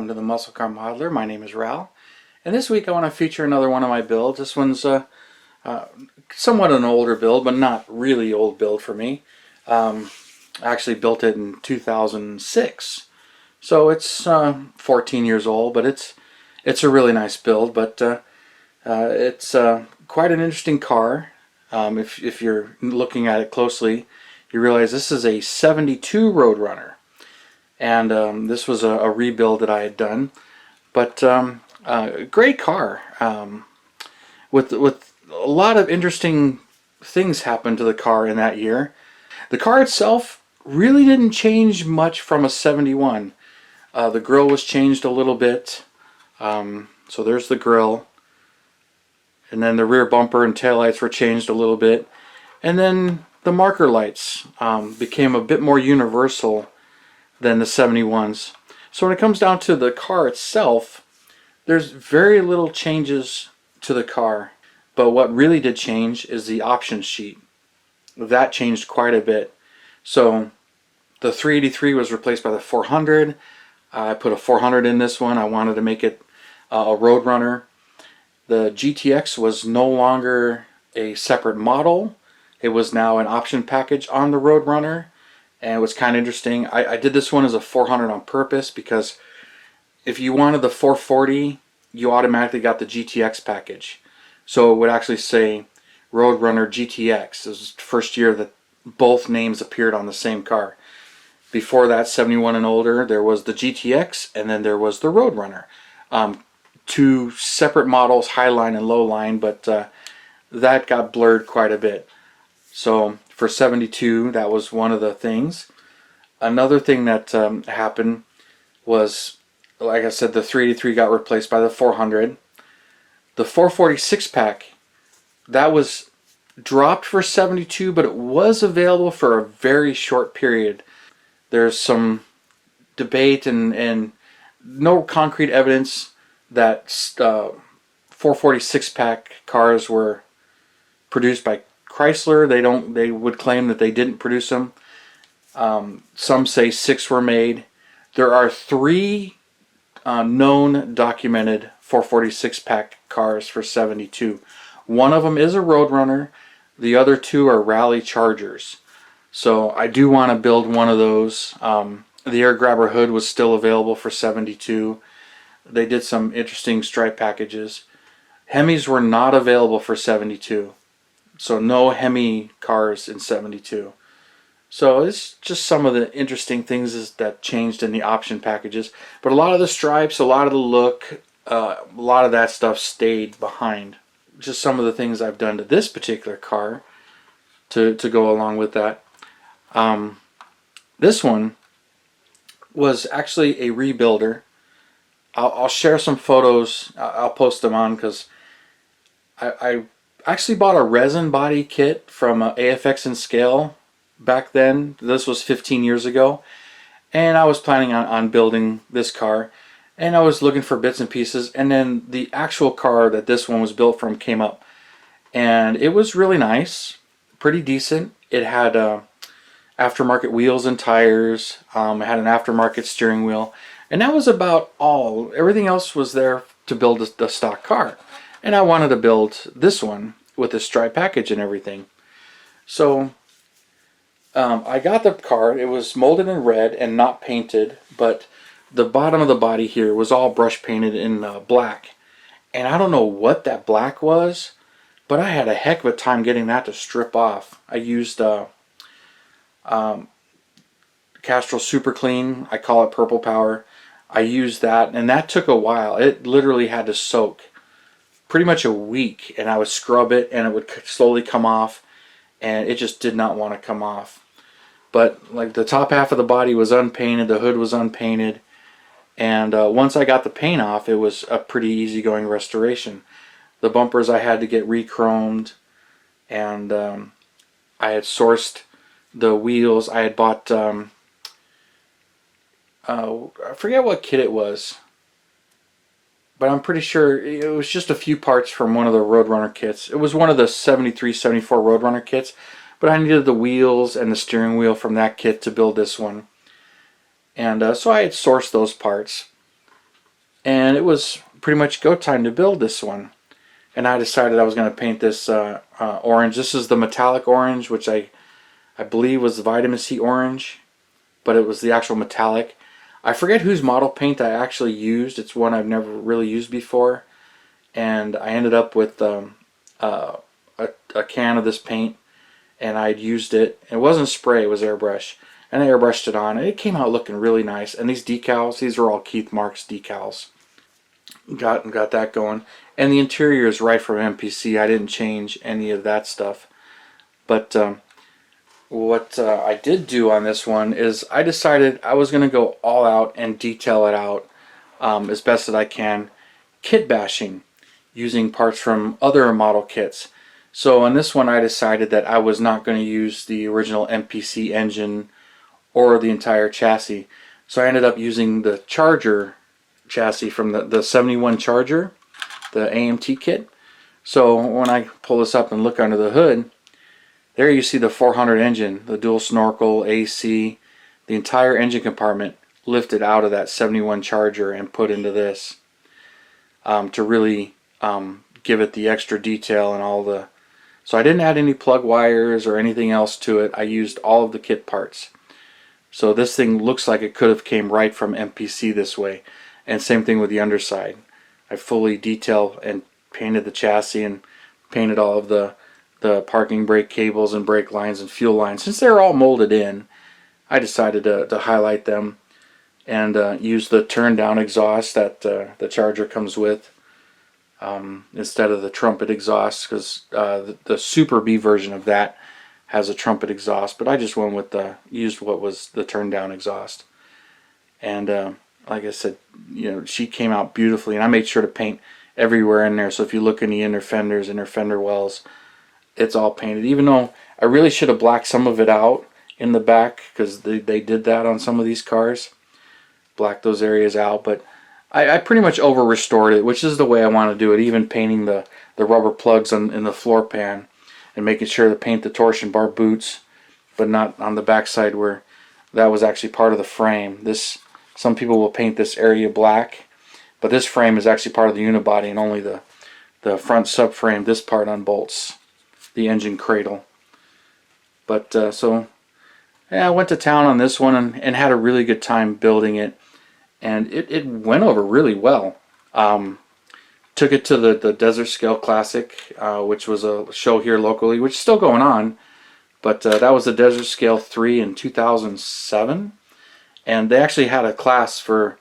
welcome to the Muscle Car Modeler. My name is Ral, and this week I want to feature another one of my builds. This one's somewhat an older build, but not really old build for me. I actually built it in 2006, so it's 14 years old, but it's a really nice build. But it's quite an interesting car. If you're looking at it closely, you realize this is a 72 Roadrunner. And this was a rebuild that I had done, but great car with a lot of interesting things happened to the car in that year. The car itself really didn't change much from a 71. The grille was changed a little bit, so there's the grille, and then the rear bumper and taillights were changed a little bit, and then the marker lights became a bit more universal than the 71s. So when it comes down to the car itself, there's very little changes to the car, but what really did change is the option sheet. That changed quite a bit. So the 383 was replaced by the 400. I put a 400 in this one. I wanted to make it a Roadrunner. The GTX was no longer a separate model. It was now an option package on the Roadrunner. And it was kind of interesting. I did this one as a 400 on purpose because if you wanted the 440, you automatically got the GTX package. So it would actually say Roadrunner GTX. This was the first year that both names appeared on the same car. Before that, 71 and older, there was the GTX and then there was the Roadrunner. Two separate models, Highline and Lowline, but that got blurred quite a bit. So for 72, that was one of the things. Another thing that happened was, like I said, the 383 got replaced by the 400. The 446 pack, that was dropped for 72, but it was available for a very short period. There's some debate and no concrete evidence that 446 pack cars were produced by Chrysler. They would claim that they didn't produce them. Some say 6 were made. There are 3 known documented 446 pack cars for 72. One of them is a Roadrunner. The other 2 are Rally Chargers. So I do want to build one of those. The air grabber hood was still available for 72. They did some interesting stripe packages. Hemis were not available for 72. So no Hemi cars in 72. So it's just some of the interesting things that changed in the option packages. But a lot of the stripes, a lot of the look, a lot of that stuff stayed behind. Just some of the things I've done to this particular car to go along with that. This one was actually a rebuilder. I'll share some photos. I'll post them on because I actually bought a Resin Body Kit from AFX and Scale back then. This was 15 years ago, and I was planning on building this car, and I was looking for bits and pieces, and then the actual car that this one was built from came up, and it was really nice, pretty decent. It had aftermarket wheels and tires. It had an aftermarket steering wheel, and that was about all. Everything else was there to build the stock car. And I wanted to build this one with the stripe package and everything. So I got the car. It was molded in red and not painted, but the bottom of the body here was all brush painted in black. And I don't know what that black was, but I had a heck of a time getting that to strip off. I used Castrol Super Clean. I call it Purple Power. I used that, and that took a while. It literally had to soak pretty much a week, and I would scrub it and it would slowly come off, and it just did not want to come off. But like the top half of the body was unpainted, the hood was unpainted, and once I got the paint off, it was a pretty easygoing restoration. The bumpers I had to get re-chromed, and I had sourced the wheels. I had bought I forget what kit it was, but I'm pretty sure it was just a few parts from one of the Roadrunner kits. It was one of the 73, 74 Roadrunner kits, but I needed the wheels and the steering wheel from that kit to build this one. And so I had sourced those parts. and it was pretty much go time to build this one. And I decided I was going to paint this orange. This is the metallic orange, which I believe was the vitamin C orange, but it was the actual metallic. I forget whose model paint I actually used. It's one I've never really used before, and I ended up with a can of this paint, and I'd used it. It wasn't spray, it was airbrush, and I airbrushed it on, and it came out looking really nice. And these decals, these are all Keith Marks decals. Got that going, and the interior is right from MPC. I didn't change any of that stuff, but what I did do on this one is I decided I was going to go all out and detail it out as best that I can, kit bashing using parts from other model kits. So on this one I decided that I was not going to use the original MPC engine or the entire chassis. So I ended up using the Charger chassis from the 71 Charger, the AMT kit. So when I pull this up and look under the hood, there you see the 400 engine, the dual snorkel, AC, the entire engine compartment lifted out of that 71 Charger and put into this to really give it the extra detail and all the... So I didn't add any plug wires or anything else to it. I used all of the kit parts. So this thing looks like it could have came right from MPC this way. And same thing with the underside. I fully detailed and painted the chassis and painted all of the parking brake cables and brake lines and fuel lines. Since they're all molded in, I decided to highlight them and use the turn down exhaust that the Charger comes with instead of the trumpet exhaust, because the Super B version of that has a trumpet exhaust, but I just went with used what was the turn down exhaust. And like I said, you know, she came out beautifully, and I made sure to paint everywhere in there. So if you look in the inner fenders, inner fender wells, it's all painted, even though I really should have blacked some of it out in the back, because they did that on some of these cars, black those areas out. But I pretty much over restored it, which is the way I want to do it, even painting the rubber plugs in the floor pan and making sure to paint the torsion bar boots, but not on the back side where that was actually part of the frame. Some people will paint this area black, but this frame is actually part of the unibody, and only the front subframe, this part unbolts the engine cradle. But so yeah, I went to town on this one and had a really good time building it, and it went over really well. Took it to the Desert Scale Classic, which was a show here locally, which is still going on, but that was the Desert Scale 3 in 2007, and they actually had a class for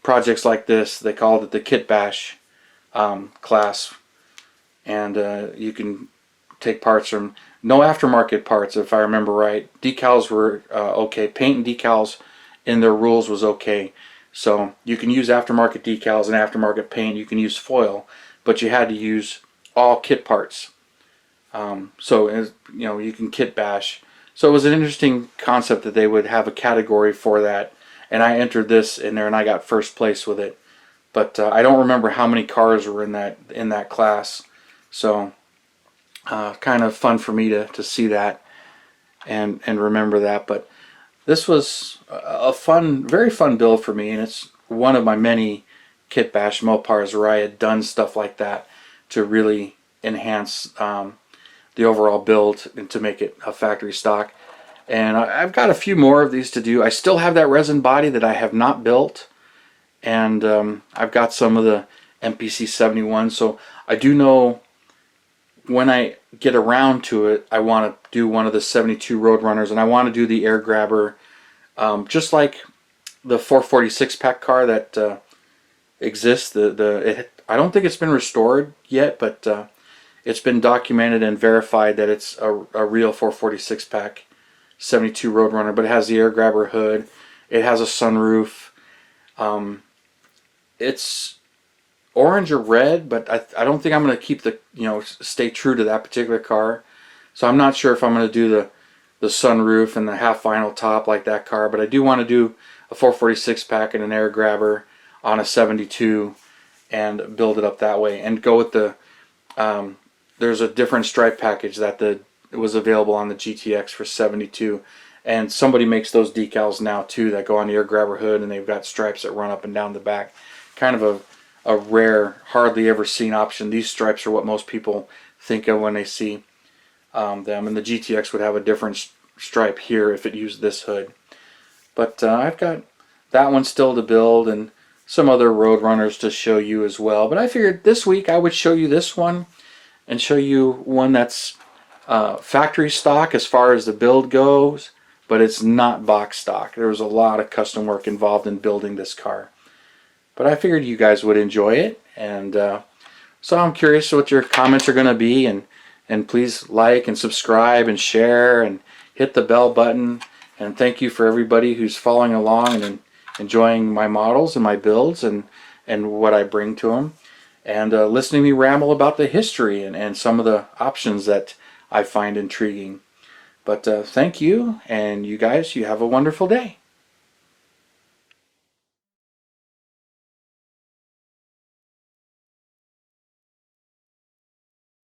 projects like this. They called it the Kit Bash class, and you can take parts from no aftermarket parts, if I remember right. Decals were okay. Paint and decals in their rules was okay. So you can use aftermarket decals and aftermarket paint. You can use foil, but you had to use all kit parts. So you know, you can kit bash. So it was an interesting concept that they would have a category for that, and I entered this in there and I got first place with it. But I don't remember how many cars were in that class. So kind of fun for me to see that and remember that. But this was a very fun build for me, and it's one of my many kit bash Mopars where I had done stuff like that to really enhance the overall build and to make it a factory stock. And I've got a few more of these to do. I still have that resin body that I have not built, and I've got some of the MPC 71, so I do know when I get around to it, I want to do one of the 72 Roadrunners, and I want to do the air grabber, just like the 446 pack car that exists. I don't think it's been restored yet, but it's been documented and verified that it's a real 446 pack 72 Roadrunner, but it has the air grabber hood. It has a sunroof. It's orange or red, but I don't think I'm going to keep stay true to that particular car. So I'm not sure if I'm going to do the sunroof and the half vinyl top like that car, but I do want to do a 446 pack and an air grabber on a 72 and build it up that way, and go with the there's a different stripe package that it was available on the GTX for 72, and somebody makes those decals now too that go on the air grabber hood, and they've got stripes that run up and down the back, kind of a rare, hardly ever seen option. These stripes are what most people think of when they see them, and the GTX would have a different stripe here if it used this hood. But I've got that one still to build and some other road runners to show you as well. But I figured this week I would show you this one and show you one that's factory stock as far as the build goes, but it's not box stock. There was a lot of custom work involved in building this car. But I figured you guys would enjoy it, and so I'm curious what your comments are going to be, and please like and subscribe and share and hit the bell button. And thank you for everybody who's following along and enjoying my models and my builds and what I bring to them, and listening to me ramble about the history and some of the options that I find intriguing. But thank you, and you guys, you have a wonderful day.